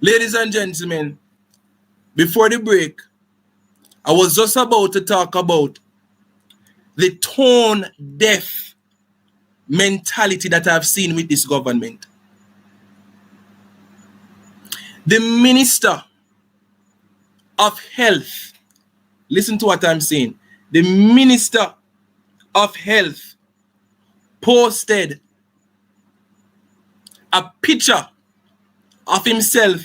Ladies and gentlemen, before the break, I was just about to talk about the tone deaf mentality that I've seen with this government. The Minister of Health, listen to what I'm saying. The Minister of Health posted a picture of himself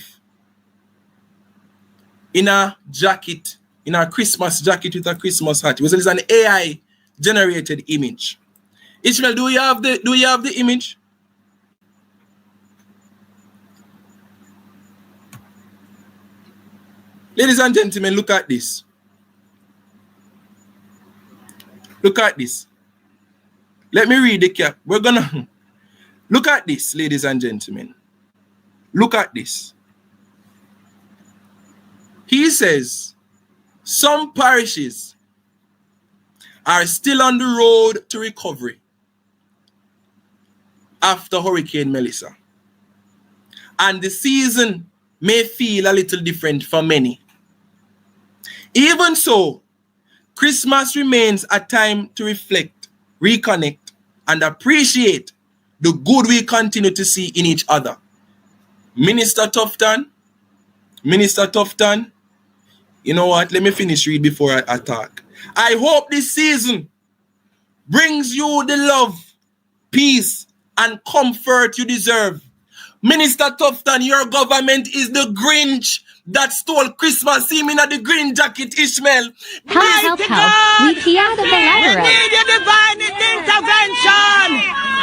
in a jacket, in a Christmas jacket with a Christmas hat. It was an AI generated image. Ishmael, do you have the image? Ladies and gentlemen, look at this. Look at this. Let me read the cap. We're gonna look at this, ladies and gentlemen. Look at this. He says some parishes are still on the road to recovery after Hurricane Melissa. And the season may feel a little different for many. Even so, Christmas remains a time to reflect, reconnect, and appreciate the good we continue to see in each other. Minister Tufton, you know what? Let me finish read before I talk. I hope this season brings you the love, peace, and comfort you deserve. Minister Tufton, your government is the Grinch that stole Christmas. See me in the green jacket, Ishmael. Help. We hear the We need your divine intervention.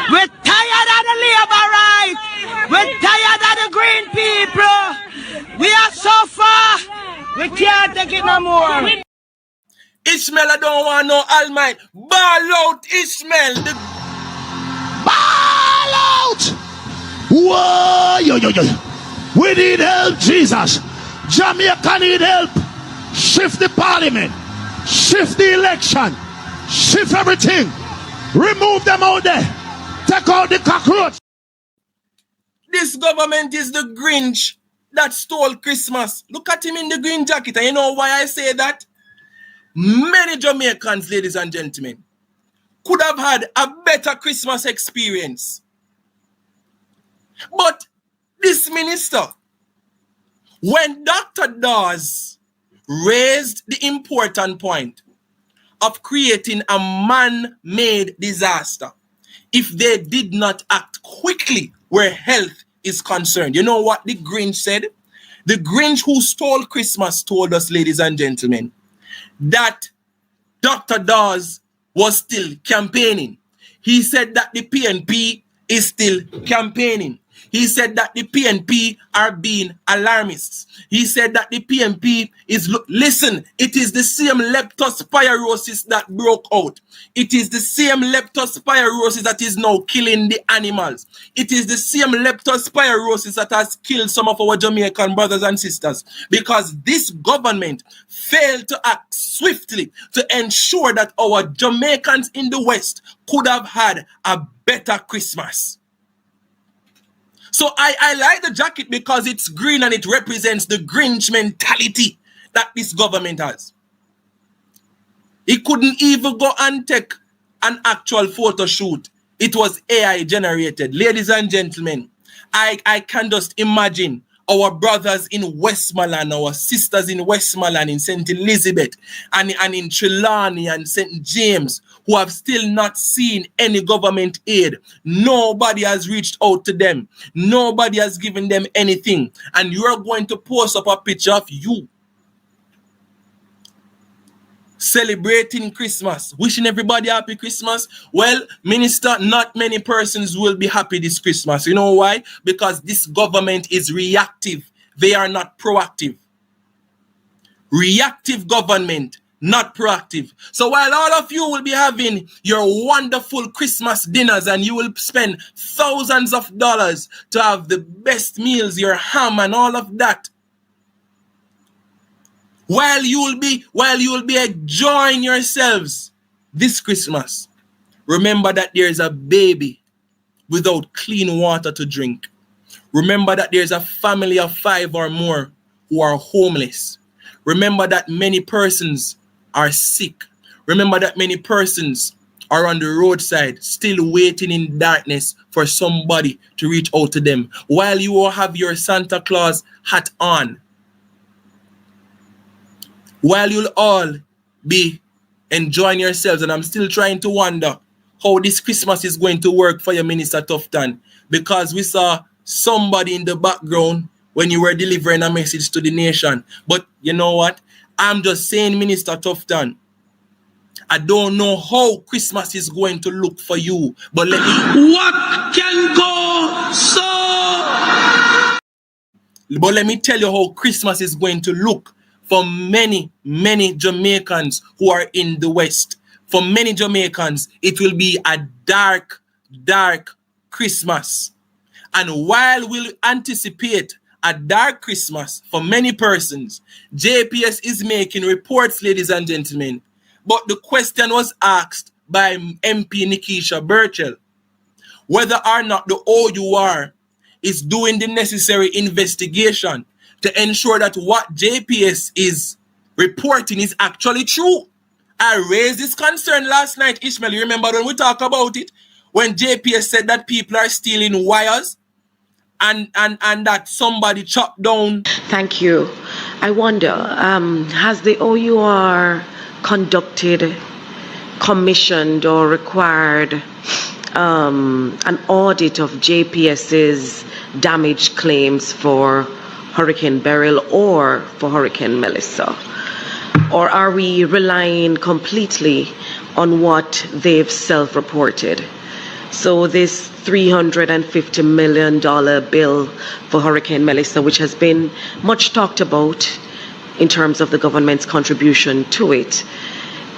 We're tired of the labor rights. We're tired of the green people. We are so far. We can't take it no more. Ishmael, I don't want no Almighty. Ball out, Ishmael. Ball out! Whoa, yo. We need help, Jesus. Jamaica need help. Shift the parliament. Shift the election. Shift everything. Remove them out there. Take out the cockroach. This government is the Grinch that stole Christmas. Look at him in the green jacket. And you know why I say that? Many Jamaicans, ladies and gentlemen, could have had a better Christmas experience. But this minister, when Dr. Dawes raised the important point of creating a man-made disaster, if they did not act quickly where health is concerned, you know what the Grinch said? The Grinch who stole Christmas told us, ladies and gentlemen, that Dr. Dawes was still campaigning. He said that the PNP is still campaigning. He said that the PNP are being alarmists. He said that the PNP is, listen, it is the same leptospirosis that broke out. It is the same leptospirosis that is now killing the animals. It is the same leptospirosis that has killed some of our Jamaican brothers and sisters, because this government failed to act swiftly to ensure that our Jamaicans in the West could have had a better Christmas. So I like the jacket because it's green and it represents the Grinch mentality that this government has. He couldn't even go and take an actual photo shoot. It was AI generated. Ladies and gentlemen, I can just imagine our brothers in Westmoreland, our sisters in Westmoreland, in St. Elizabeth, and in Trelawney and St. James, who have still not seen any government aid. Nobody has reached out to them. Nobody has given them anything. And you're going to post up a picture of you celebrating Christmas, wishing everybody happy Christmas. Well, minister, not many persons will be happy this Christmas. You know why? Because this government is reactive. They are not proactive. Reactive government, not proactive. So while all of you will be having your wonderful Christmas dinners and you will spend thousands of dollars to have the best meals, your ham and all of that, while you will be enjoying yourselves this Christmas, remember that there is a baby without clean water to drink. Remember that there's a family of 5 or more who are homeless. Remember that many persons are sick. Remember that many persons are on the roadside still waiting in darkness for somebody to reach out to them. While you all have your Santa Claus hat on, while you'll all be enjoying yourselves, and I'm still trying to wonder how this Christmas is going to work for your Minister Tufton, because we saw somebody in the background when you were delivering a message to the nation. But you know what? I'm just saying, Minister Tufton, I don't know how Christmas is going to look for you, but let me... What can go so? But let me tell you how Christmas is going to look for many, many Jamaicans who are in the West. For many Jamaicans, it will be a dark, dark Christmas. And while we'll anticipate a dark Christmas for many persons, JPS is making reports, ladies and gentlemen. But the question was asked by MP Nikisha Burchell, whether or not the OUR is doing the necessary investigation to ensure that what JPS is reporting is actually true. I raised this concern last night, Ishmael. You remember when we talked about it? When JPS said that people are stealing wires and that somebody chopped down. Thank you. I wonder, has the OUR conducted, commissioned, or required an audit of JPS's damage claims for Hurricane Beryl or for Hurricane Melissa? Or are we relying completely on what they've self-reported? So this $350 million bill for Hurricane Melissa, which has been much talked about in terms of the government's contribution to it,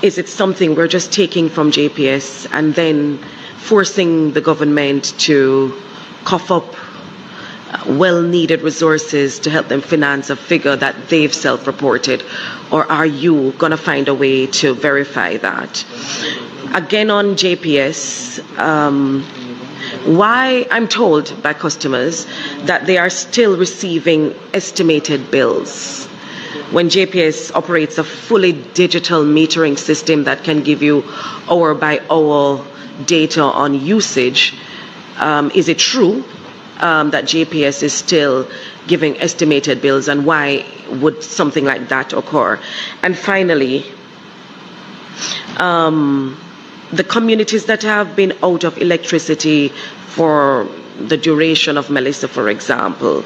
is it something we're just taking from JPS and then forcing the government to cough up well-needed resources to help them finance a figure that they've self-reported? Or are you going to find a way to verify that? Again, on JPS, why I'm told by customers that they are still receiving estimated bills when JPS operates a fully digital metering system that can give you hour by hour data on usage. Is it true that JPS is still giving estimated bills, and why would something like that occur? And finally, the communities that have been out of electricity for the duration of Melissa, for example,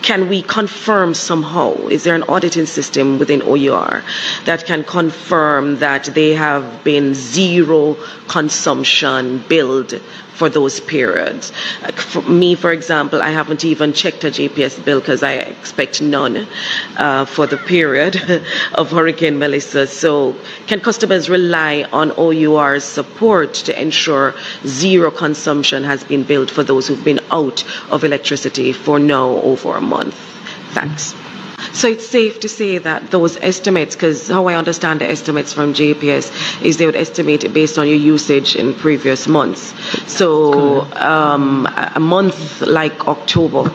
can we confirm somehow? Is there an auditing system within OUR that can confirm that they have been zero consumption billed for those periods? For me, for example, I haven't even checked a JPS bill because I expect none for the period of Hurricane Melissa. So can customers rely on OUR's support to ensure zero consumption has been billed for those who've been out of electricity for now over a month? Thanks. So it's safe to say that those estimates, because how I understand the estimates from JPS is they would estimate it based on your usage in previous months. So a month like October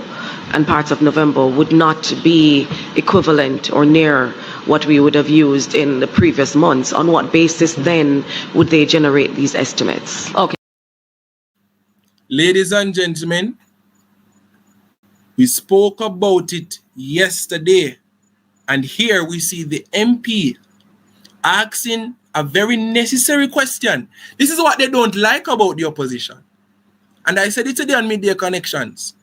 and parts of November would not be equivalent or near what we would have used in the previous months. On what basis then would they generate these estimates? Okay. Ladies and gentlemen, we spoke about it yesterday, and here we see the MP asking a very necessary question. This is what they don't like about the opposition. And I said it today on Midday Connections.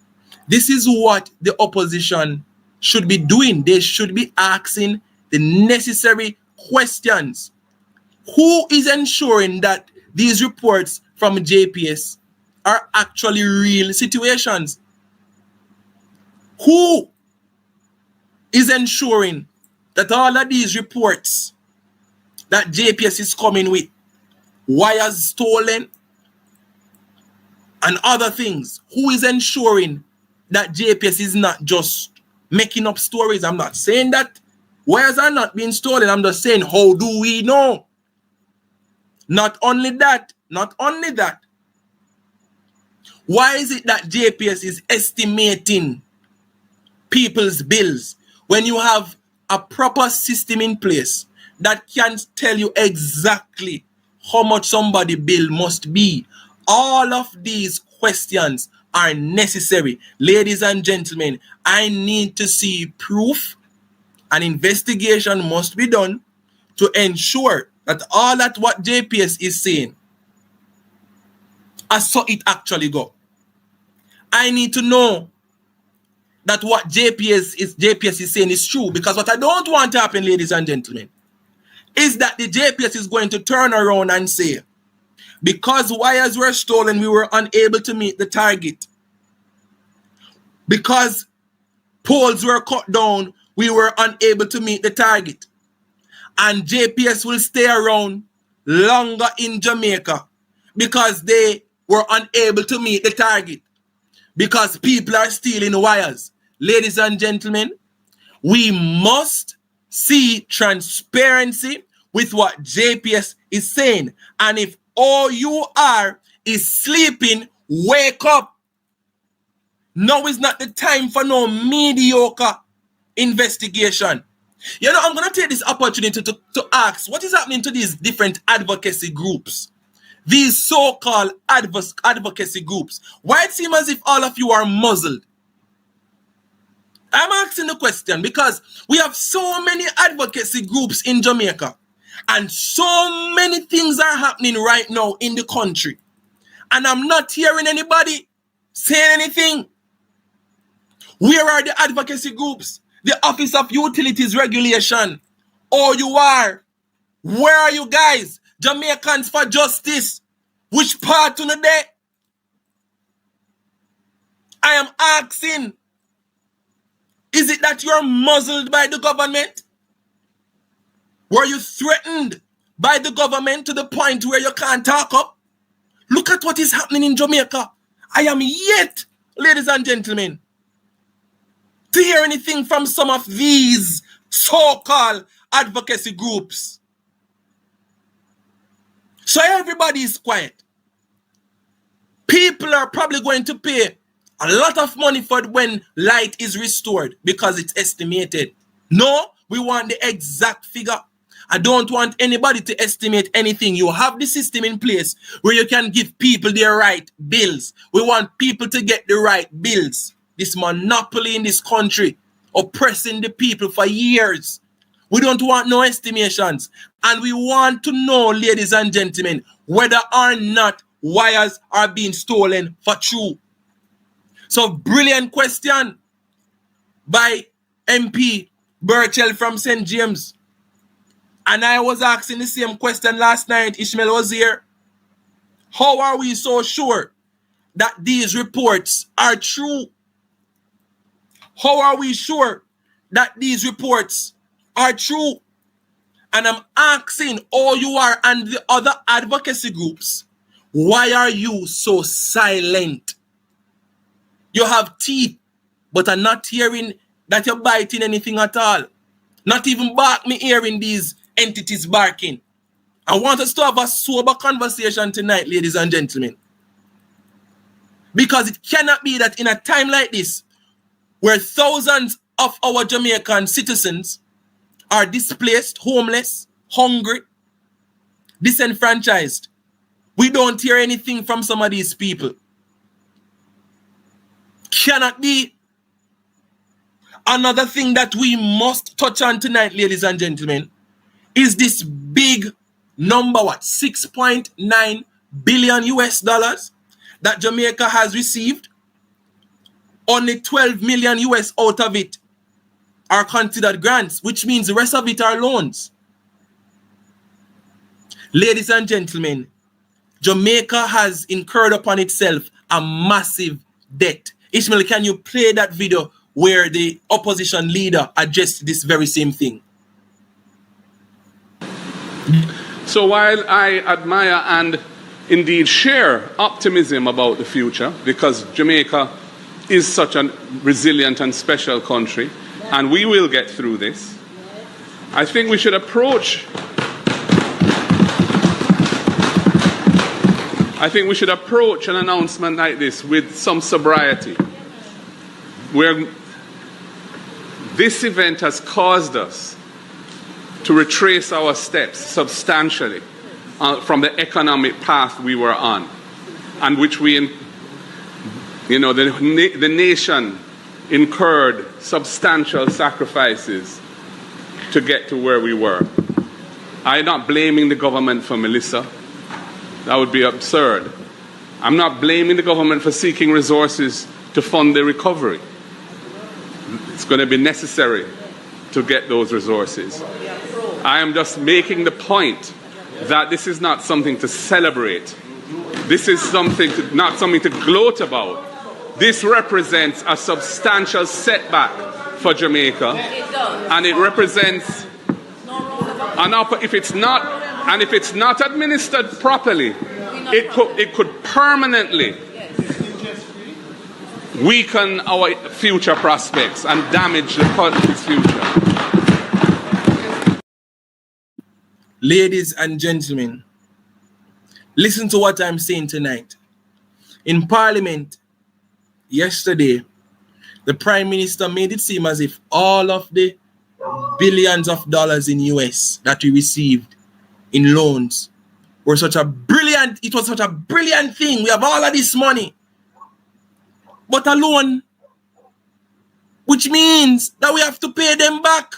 This is what the opposition should be doing. They should be asking the necessary questions. Who is ensuring that these reports from JPS are actually real situations? Who is ensuring that all of these reports that JPS is coming with, wires stolen and other things, who is ensuring that JPS is not just making up stories? I'm not saying that wires are not being stolen. I'm just saying, how do we know? Not only that, Why is it that JPS is estimating people's bills when you have a proper system in place that can tell you exactly how much somebody's bill must be? All of these questions are necessary. Ladies and gentlemen, I need to see proof. An investigation must be done to ensure that all that what JPS is saying, I saw it actually go. I need to know that what JPS is saying is true, because what I don't want to happen, ladies and gentlemen, is that the JPS is going to turn around and say, because wires were stolen, we were unable to meet the target. Because poles were cut down, we were unable to meet the target. And JPS will stay around longer in Jamaica because they were unable to meet the target. Because people are stealing wires. Ladies and gentlemen, we must see transparency with what JPS is saying. And if all you are is sleeping, wake up. Now is not the time for no mediocre investigation. You know, I'm going to take this opportunity to ask, what is happening to these different advocacy groups? These so-called advocacy groups. Why it seems as if all of you are muzzled? I'm asking the question because we have so many advocacy groups in Jamaica and so many things are happening right now in the country. And I'm not hearing anybody saying anything. Where are the advocacy groups? The Office of Utilities Regulation. OUR. Where are you guys? Jamaicans for Justice. Which part on the day? I am asking. Is it that you're muzzled by the government? Were you threatened by the government to the point where you can't talk up? Look at what is happening in Jamaica. I am yet, ladies and gentlemen, to hear anything from some of these so-called advocacy groups. So everybody is quiet. People are probably going to pay a lot of money for when light is restored because it's estimated. No, we want the exact figure. I don't want anybody to estimate anything. You have the system in place where you can give people their right bills. We want people to get the right bills. This monopoly in this country oppressing the people for years. We don't want no estimations. And we want to know, ladies and gentlemen, whether or not wires are being stolen for true. So, brilliant question by MP Burchell from St. James. And I was asking the same question last night. Ishmael was here. How are we so sure that these reports are true? How are we sure that these reports are true? And I'm asking OUR and the other advocacy groups, why are you so silent? You have teeth, but I'm not hearing that you're biting anything at all. Not even bark me hearing these entities barking. I want us to have a sober conversation tonight, ladies and gentlemen. Because it cannot be that in a time like this, where thousands of our Jamaican citizens are displaced, homeless, hungry, disenfranchised, we don't hear anything from some of these people. Cannot be. Another thing that we must touch on tonight, ladies and gentlemen, is this big number, 6.9 billion US dollars that Jamaica has received. Only 12 million US out of it are considered grants, which means the rest of it are loans. Ladies and gentlemen, Jamaica has incurred upon itself a massive debt. Ishmael, can you play that video where the opposition leader addressed this very same thing? So while I admire and indeed share optimism about the future, because Jamaica is such a resilient and special country, and we will get through this, I think we should approach I think we should approach an announcement like this with some sobriety, where this event has caused us to retrace our steps substantially from the economic path we were on, and which the nation incurred substantial sacrifices to get to where we were. I'm not blaming the government for Melissa. That would be absurd. I'm not blaming the government for seeking resources to fund the recovery. It's going to be necessary to get those resources. I am just making the point that this is not something to celebrate. This is not something to gloat about. This represents a substantial setback for Jamaica, and it represents if it's not administered properly, it could permanently weaken our future prospects and damage the country's future. Ladies and gentlemen, listen to what I'm saying tonight. In Parliament yesterday, the Prime Minister made it seem as if all of the billions of dollars in US that we received in loans was such a brilliant thing. We have all of this money. But a loan, which means that we have to pay them back.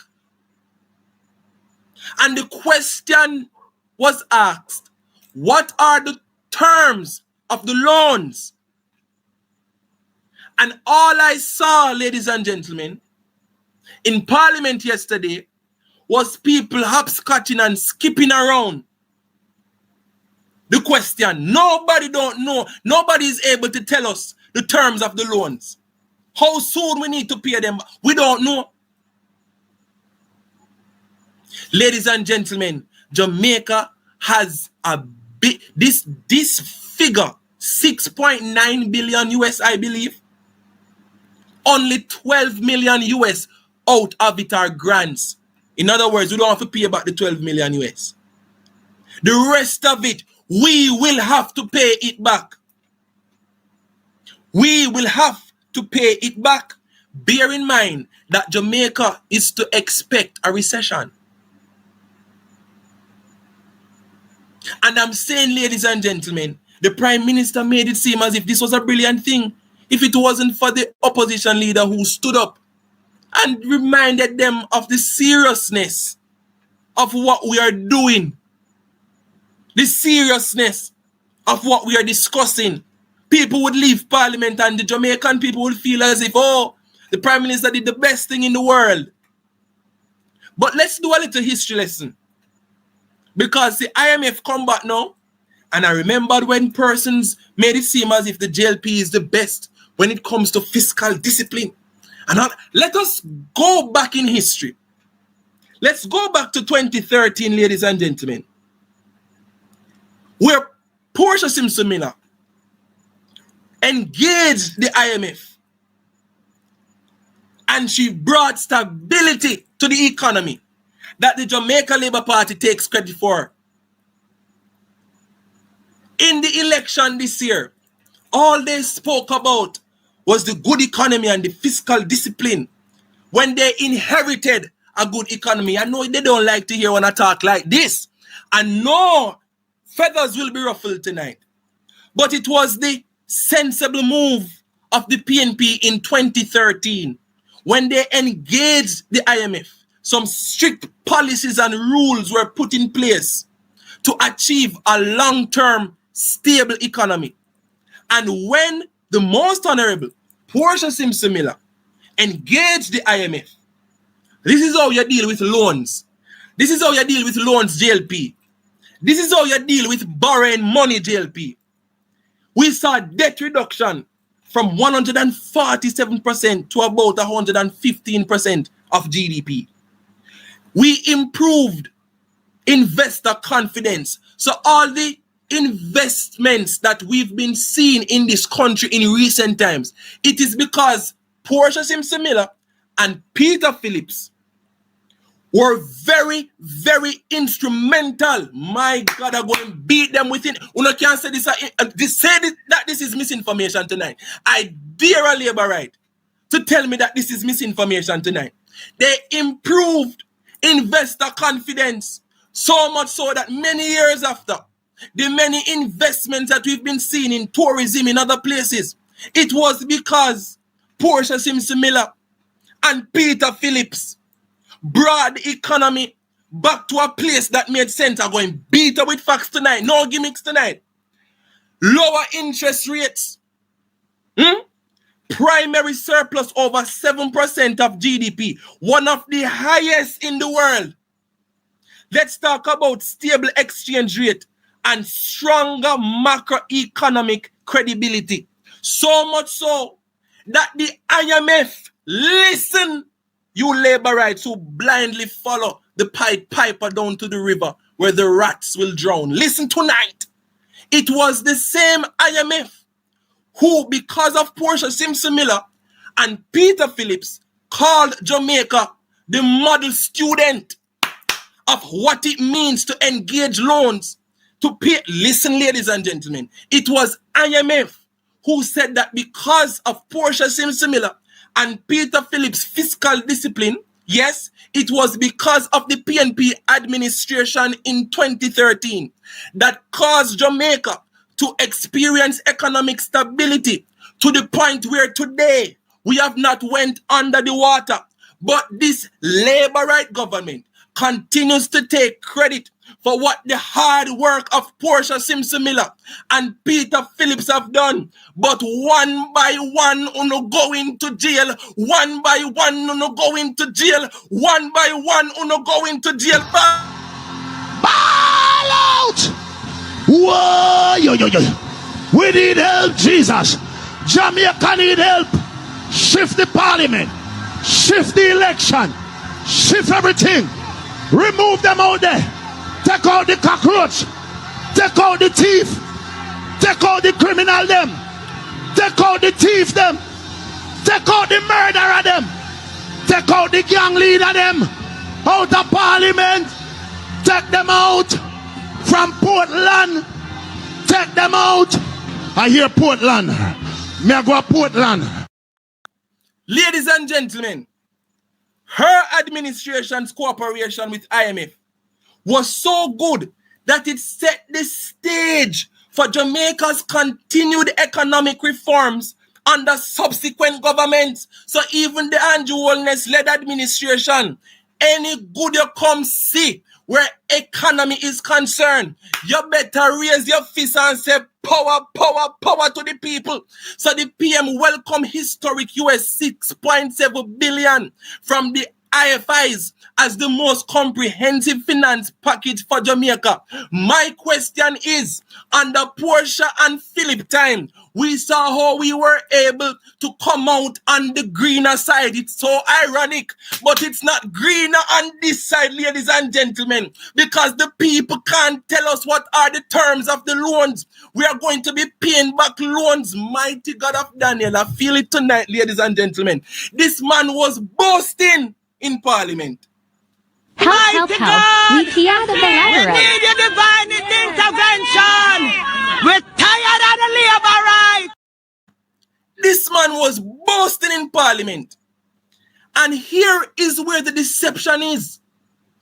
And the question was asked, what are the terms of the loans? And all I saw, ladies and gentlemen, in Parliament yesterday was people hopscotching and skipping around the question. Nobody don't know. Nobody is able to tell us the terms of the loans. How soon we need to pay them? We don't know. Ladies and gentlemen, Jamaica has a big, this figure, 6.9 billion US, I believe. Only 12 million US out of it are grants. In other words, we don't have to pay back the 12 million US. The rest of it, we will have to pay it back. We will have to pay it back. Bear in mind that Jamaica is to expect a recession. And I'm saying, ladies and gentlemen, the Prime Minister made it seem as if this was a brilliant thing. If it wasn't for the opposition leader who stood up and reminded them of the seriousness of what we are doing, the seriousness of what we are discussing, people would leave Parliament and the Jamaican people would feel as if, oh, the Prime Minister did the best thing in the world. But let's do a little history lesson. Because the IMF come back now, and I remembered when persons made it seem as if the JLP is the best when it comes to fiscal discipline. And let us go back in history. Let's go back to 2013, ladies and gentlemen, where Portia Simpson Miller engaged the IMF and she brought stability to the economy that the Jamaica Labour Party takes credit for. In the election this year, all they spoke about was the good economy and the fiscal discipline when they inherited a good economy. I know they don't like to hear when I talk like this. And no, feathers will be ruffled tonight. But it was the sensible move of the PNP in 2013 when they engaged the IMF. Some strict policies and rules were put in place to achieve a long-term stable economy. And when the most honorable Portia Simpson Miller engaged the IMF, this is how you deal with loans. This is how you deal with loans, JLP. This is how you deal with borrowing money, JLP. We saw debt reduction from 147% to about 115% of GDP. We improved investor confidence. So all the investments that we've been seeing in this country in recent times, it is because Portia Simpson Miller and Peter Phillips were very, very instrumental. My God, I'm going to beat them within. You can't say this, that this is misinformation tonight. I dare a labor right to tell me that this is misinformation tonight. They improved investor confidence so much so that many years after, the many investments that we've been seeing in tourism in other places, it was because Portia Simpson Miller and Peter Phillips brought the economy back to a place that made sense. I'm going beat up with facts tonight. No gimmicks tonight. Lower interest rates. Primary surplus over 7% of GDP. One of the highest in the world. Let's talk about stable exchange rate and stronger macroeconomic credibility. So much so that the IMF, listen, you labor rights who blindly follow the Pied Piper down to the river where the rats will drown. Listen tonight. It was the same IMF who, because of Portia Simpson Miller and Peter Phillips, called Jamaica the model student of what it means to engage loans to pay. Listen, ladies and gentlemen, it was IMF who said that because of Portia Simpson Miller and Peter Phillips' fiscal discipline, yes, it was because of the PNP administration in 2013 that caused Jamaica to experience economic stability to the point where today we have not went under the water. But this labor right government continues to take credit for what the hard work of Portia Simpson Miller and Peter Phillips have done. But one by one, uno go into jail. One by one, uno go into jail. One by one, uno go into jail. Ball out! Whoa, yo, yo, yo. We need help, Jesus. Jamaica need help. Shift the parliament. Shift the election. Shift everything. Remove them out there. Take out the cockroach. Take out the thief. Take out the criminal them. Take out the thief them. Take out the murderer them. Take out the gang leader them. Out of parliament. Take them out from Portland. Take them out. I hear Portland. Me I go to Portland. Ladies and gentlemen, her administration's cooperation with IMF was so good that it set the stage for Jamaica's continued economic reforms under subsequent governments. So even the Andrew Holness-led administration, any good you come see where economy is concerned, you better raise your fist and say power, power, power to the people. So the PM welcomed historic US $6.7 billion from the IFIs as the most comprehensive finance package for Jamaica. My question is, under Portia and Philip time, we saw how we were able to come out on the greener side. It's so ironic, but it's not greener on this side, ladies and gentlemen, because the people can't tell us what are the terms of the loans. We are going to be paying back loans. Mighty God of Daniel, I feel it tonight, ladies and gentlemen. This man was boasting in parliament. Help, help, help. We key out of the ladder. We need your divine intervention. We're tired of the labor right. This man was boasting in parliament. And here is where the deception is.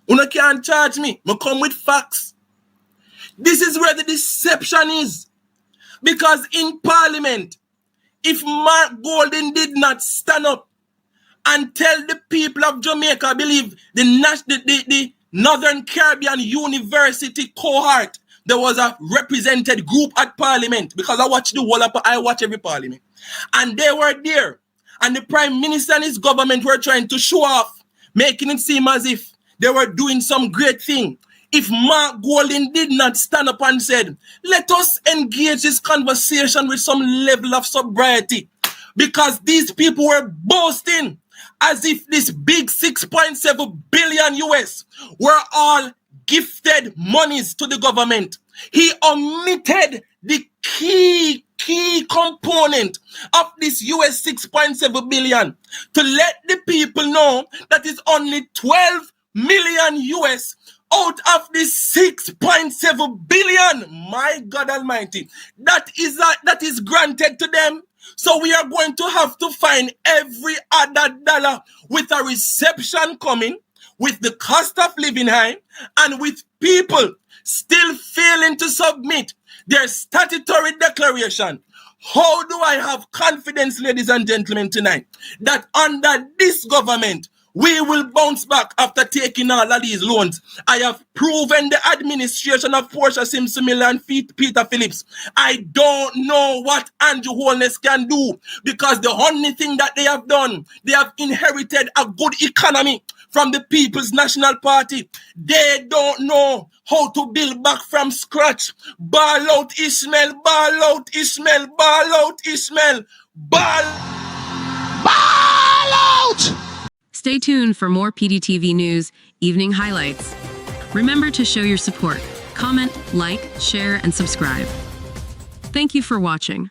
You can't charge me. I come with facts. This is where the deception is. Because in parliament, if Mark Golden did not stand up and tell the people of Jamaica, I believe the Northern Caribbean University cohort, there was a represented group at parliament, because I watch I watch every parliament. And they were there. And the Prime Minister and his government were trying to show off, making it seem as if they were doing some great thing. If Mark Golden did not stand up and said, let us engage this conversation with some level of sobriety, because these people were boasting as if this big 6.7 billion US were all gifted monies to the government. He omitted the key component of this US 6.7 billion to let the people know that it's only 12 million US out of the 6.7 billion. My God Almighty, that is granted to them. So we are going to have to find every other dollar with a reception coming, with the cost of living high, and with people still failing to submit their statutory declaration. How do I have confidence, ladies and gentlemen, tonight, that under this government, we will bounce back after taking all of these loans? I have proven the administration of Portia Simpson Miller and Peter Phillips. I don't know what Andrew Holness can do, because the only thing that they have done, they have inherited a good economy from the People's National Party. They don't know how to build back from scratch. Ball out Ishmael, ball out Ishmael, ball out Ishmael, ball out! Stay tuned for more PDTV News Evening Highlights. Remember to show your support. Comment, like, share, and subscribe. Thank you for watching.